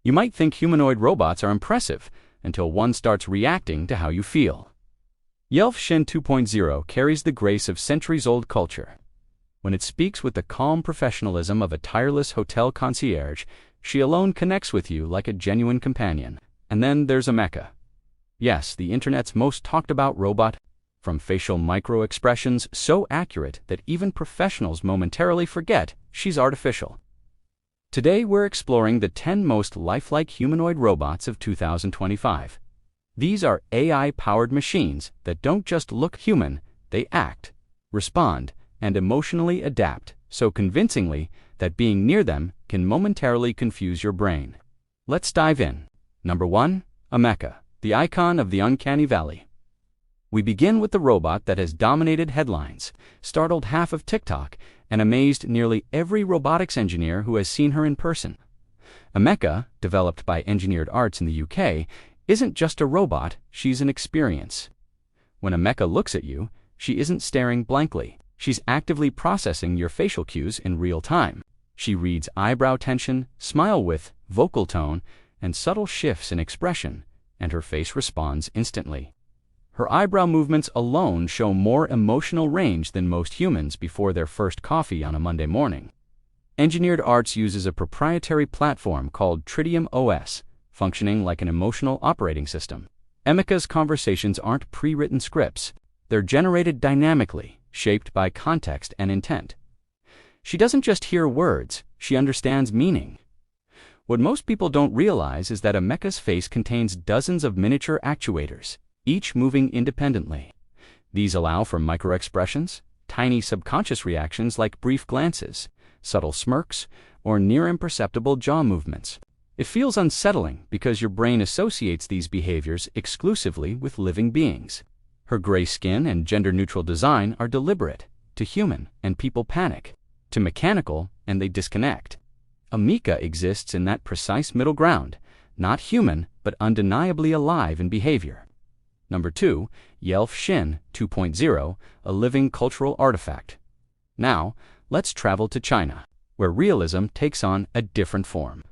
You might think humanoid robots are impressive until one starts reacting to how you feel. Yelf Shin 2.0 carries the grace of centuries-old culture. When it speaks with the calm professionalism of a tireless hotel concierge, she alone connects with you like a genuine companion. And then there's Ameca. Yes, the internet's most talked about robot, from facial micro-expressions so accurate that even professionals momentarily forget she's artificial. Today we're exploring the 10 most lifelike humanoid robots of 2025. These are AI-powered machines that don't just look human, they act, respond, and emotionally adapt so convincingly that being near them can momentarily confuse your brain. Let's dive in. Number 1. Ameca, the icon of the uncanny valley. We begin with the robot that has dominated headlines, startled half of TikTok, and amazed nearly every robotics engineer who has seen her in person. Ameca, developed by Engineered Arts in the UK, isn't just a robot, she's an experience. When Ameca looks at you, she isn't staring blankly. She's actively processing your facial cues in real time. She reads eyebrow tension, smile width, vocal tone, and subtle shifts in expression, and her face responds instantly. Her eyebrow movements alone show more emotional range than most humans before their first coffee on a Monday morning. Engineered Arts uses a proprietary platform called Tritium OS, functioning like an emotional operating system. Ameca's conversations aren't pre-written scripts. They're generated dynamically, shaped by context and intent. She doesn't just hear words, she understands meaning. What most people don't realize is that Ameca's face contains dozens of miniature actuators, each moving independently. These allow for micro-expressions, tiny subconscious reactions like brief glances, subtle smirks, or near-imperceptible jaw movements. It feels unsettling because your brain associates these behaviors exclusively with living beings. Her gray skin and gender-neutral design are deliberate. To human, and people panic. To mechanical, and they disconnect. Ameca exists in that precise middle ground, not human, but undeniably alive in behavior. Number 2, Yelf Shin 2.0, a living cultural artifact. Now, let's travel to China, where realism takes on a different form.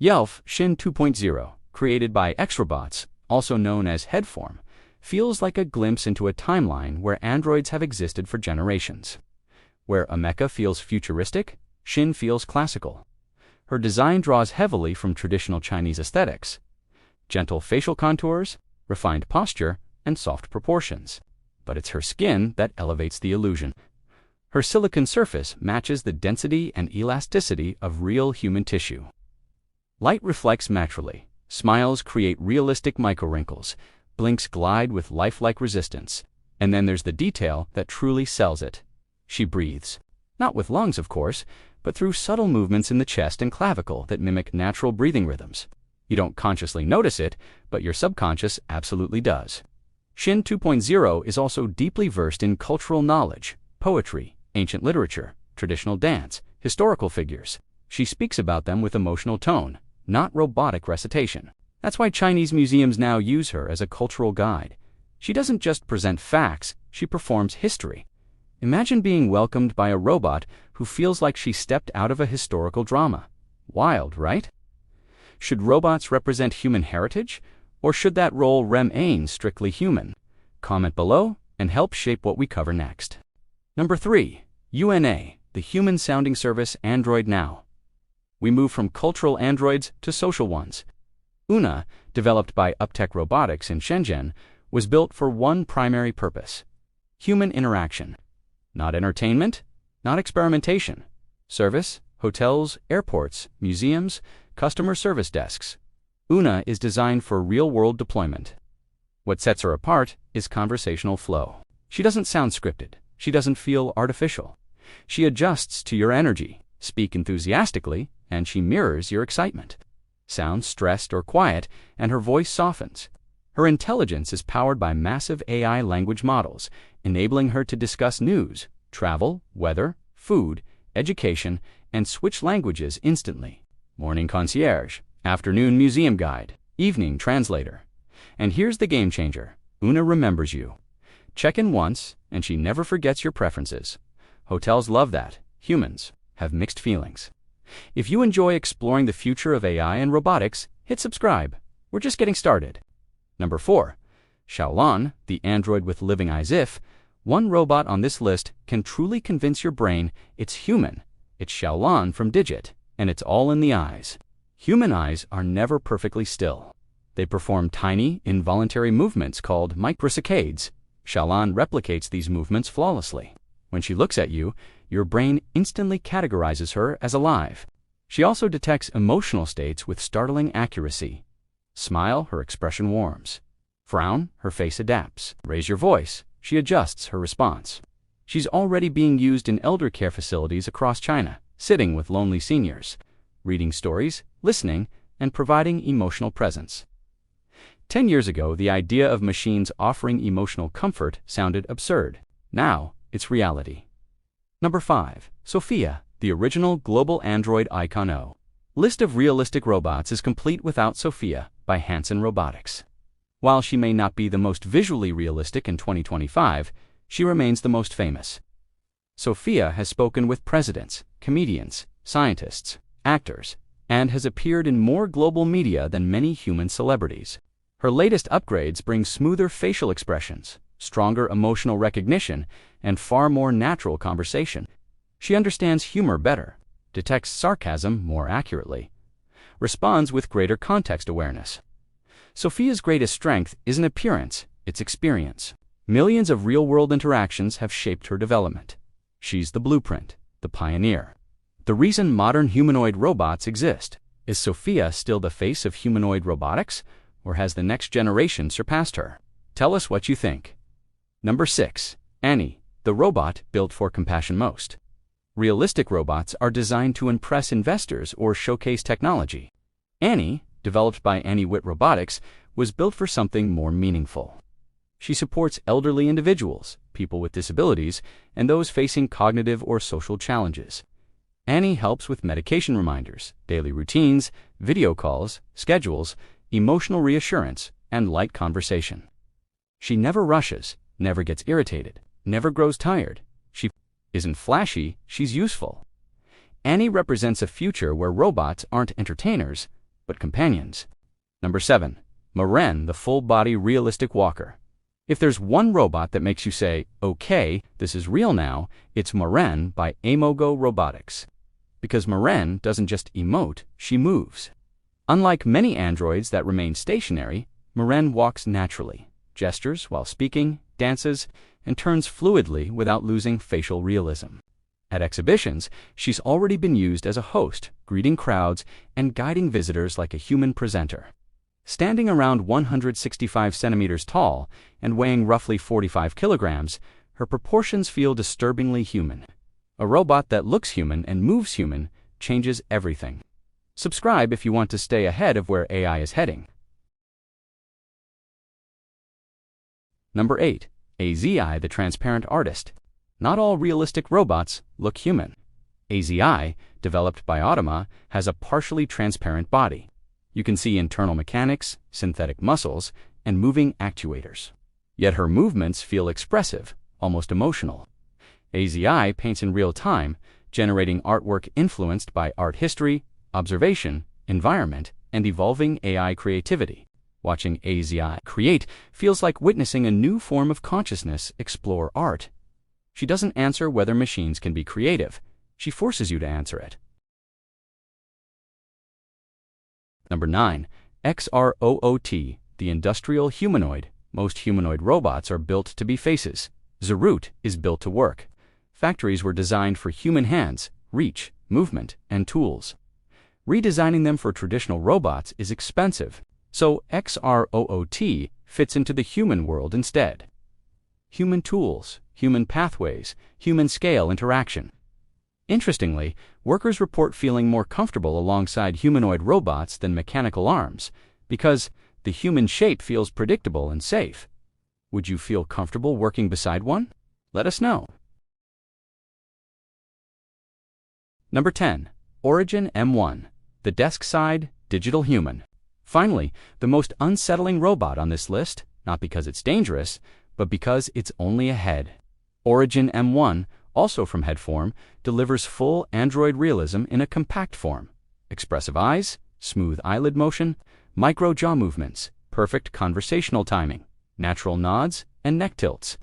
Yelf Shin 2.0, created by Xrobots, also known as Headform, feels like a glimpse into a timeline where androids have existed for generations. Where Ameca feels futuristic, Shin feels classical. Her design draws heavily from traditional Chinese aesthetics. Gentle facial contours, refined posture, and soft proportions. But it's her skin that elevates the illusion. Her silicon surface matches the density and elasticity of real human tissue. Light reflects naturally. Smiles create realistic micro-wrinkles. Blinks glide with lifelike resistance. And then there's the detail that truly sells it. She breathes. Not with lungs, of course, but through subtle movements in the chest and clavicle that mimic natural breathing rhythms. You don't consciously notice it, but your subconscious absolutely does. Shin 2.0 is also deeply versed in cultural knowledge, poetry, ancient literature, traditional dance, historical figures. She speaks about them with emotional tone, not robotic recitation. That's why Chinese museums now use her as a cultural guide. She doesn't just present facts, she performs history. Imagine being welcomed by a robot who feels like she stepped out of a historical drama. Wild, right? Should robots represent human heritage, or should that role remain strictly human? Comment below and help shape what we cover next. Number 3. UNA, the human sounding service Android Now. We move from cultural androids to social ones. Una, developed by Uptech Robotics in Shenzhen, was built for one primary purpose: human interaction. Not entertainment, not experimentation. Service, hotels, airports, museums, customer service desks. Una is designed for real-world deployment. What sets her apart is conversational flow. She doesn't sound scripted. She doesn't feel artificial. She adjusts to your energy, speak enthusiastically, and she mirrors your excitement. Sounds stressed or quiet, and her voice softens. Her intelligence is powered by massive AI language models, enabling her to discuss news, travel, weather, food, education, and switch languages instantly. Morning concierge, afternoon museum guide, evening translator. And here's the game changer: Una remembers you. Check in once, and she never forgets your preferences. Hotels love that. Humans have mixed feelings. If you enjoy exploring the future of AI and robotics, hit subscribe. We're just getting started. Number 4. Xiaolan, the android with living eyes. If one robot on this list can truly convince your brain it's human, it's Xiaolan from Digit, and it's all in the eyes. Human eyes are never perfectly still. They perform tiny, involuntary movements called microsaccades. Xiaolan replicates these movements flawlessly. When she looks at you, your brain instantly categorizes her as alive. She also detects emotional states with startling accuracy. Smile, her expression warms. Frown, her face adapts. Raise your voice, she adjusts her response. She's already being used in elder care facilities across China, sitting with lonely seniors, reading stories, listening, and providing emotional presence. 10 years ago, the idea of machines offering emotional comfort sounded absurd. Now, it's reality. Number 5. Sophia, the original global android icon. O. List of realistic robots is complete without Sophia by Hanson Robotics. While she may not be the most visually realistic in 2025, she remains the most famous. Sophia has spoken with presidents, comedians, scientists, actors, and has appeared in more global media than many human celebrities. Her latest upgrades bring smoother facial expressions, stronger emotional recognition, and far more natural conversation. She understands humor better, detects sarcasm more accurately, responds with greater context awareness. Sophia's greatest strength isn't appearance, it's experience. Millions of real-world interactions have shaped her development. She's the blueprint, the pioneer. The reason modern humanoid robots exist. Is Sophia still the face of humanoid robotics, or has the next generation surpassed her? Tell us what you think. Number 6. Annie, the robot built for compassion. Most realistic robots are designed to impress investors or showcase technology. Annie, developed by Annie Robotics, was built for something more meaningful. She supports elderly individuals, people with disabilities, and those facing cognitive or social challenges. Annie helps with medication reminders, daily routines, video calls, schedules, emotional reassurance, and light conversation. She never rushes, never gets irritated, never grows tired. She isn't flashy, she's useful. Annie represents a future where robots aren't entertainers, but companions. Number 7. Maren, the full-body realistic walker. If there's one robot that makes you say, okay, this is real now, it's Maren by Amogo Robotics. Because Maren doesn't just emote, she moves. Unlike many androids that remain stationary, Maren walks naturally, gestures while speaking, dances, and turns fluidly without losing facial realism. At exhibitions, she's already been used as a host, greeting crowds and guiding visitors like a human presenter. Standing around 165 centimeters tall and weighing roughly 45 kilograms, her proportions feel disturbingly human. A robot that looks human and moves human changes everything. Subscribe if you want to stay ahead of where AI is heading. Number 8. AZI, the transparent artist. Not all realistic robots look human. AZI, developed by Automa, has a partially transparent body. You can see internal mechanics, synthetic muscles, and moving actuators. Yet her movements feel expressive, almost emotional. AZI paints in real time, generating artwork influenced by art history, observation, environment, and evolving AI creativity. Watching AZI create feels like witnessing a new form of consciousness explore art. She doesn't answer whether machines can be creative. She forces you to answer it. Number 9. XROOT, the industrial humanoid. Most humanoid robots are built to be faces. Zerut is built to work. Factories were designed for human hands, reach, movement, and tools. Redesigning them for traditional robots is expensive, so XROOT fits into the human world instead. Human tools, human pathways, human scale interaction. Interestingly, workers report feeling more comfortable alongside humanoid robots than mechanical arms because the human shape feels predictable and safe. Would you feel comfortable working beside one? Let us know. Number 10. Origin M1, the desk-side digital human. Finally, the most unsettling robot on this list, not because it's dangerous, but because it's only a head. Origin M1, also from head form, delivers full Android realism in a compact form. Expressive eyes, smooth eyelid motion, micro jaw movements, perfect conversational timing, natural nods, and neck tilts.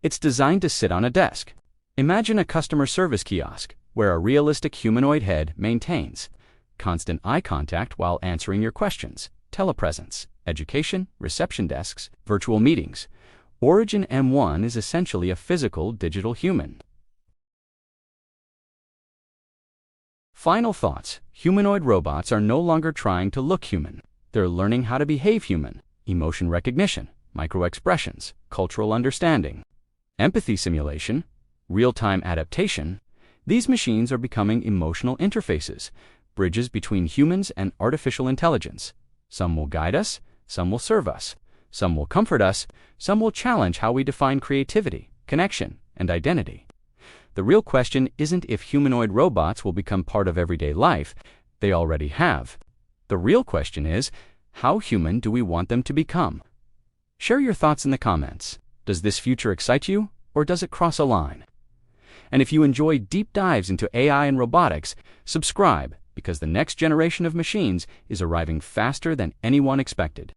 It's designed to sit on a desk. Imagine a customer service kiosk where a realistic humanoid head maintains constant eye contact while answering your questions, telepresence, education, reception desks, virtual meetings. Origin M1 is essentially a physical digital human. Final thoughts. Humanoid robots are no longer trying to look human. They're learning how to behave human. Emotion recognition, micro-expressions, cultural understanding, empathy simulation, real-time adaptation. These machines are becoming emotional interfaces, bridges between humans and artificial intelligence. Some will guide us, some will serve us, some will comfort us, some will challenge how we define creativity, connection, and identity. The real question isn't if humanoid robots will become part of everyday life. They already have. The real question is, how human do we want them to become? Share your thoughts in the comments. Does this future excite you, or does it cross a line? And if you enjoy deep dives into AI and robotics, subscribe, because the next generation of machines is arriving faster than anyone expected.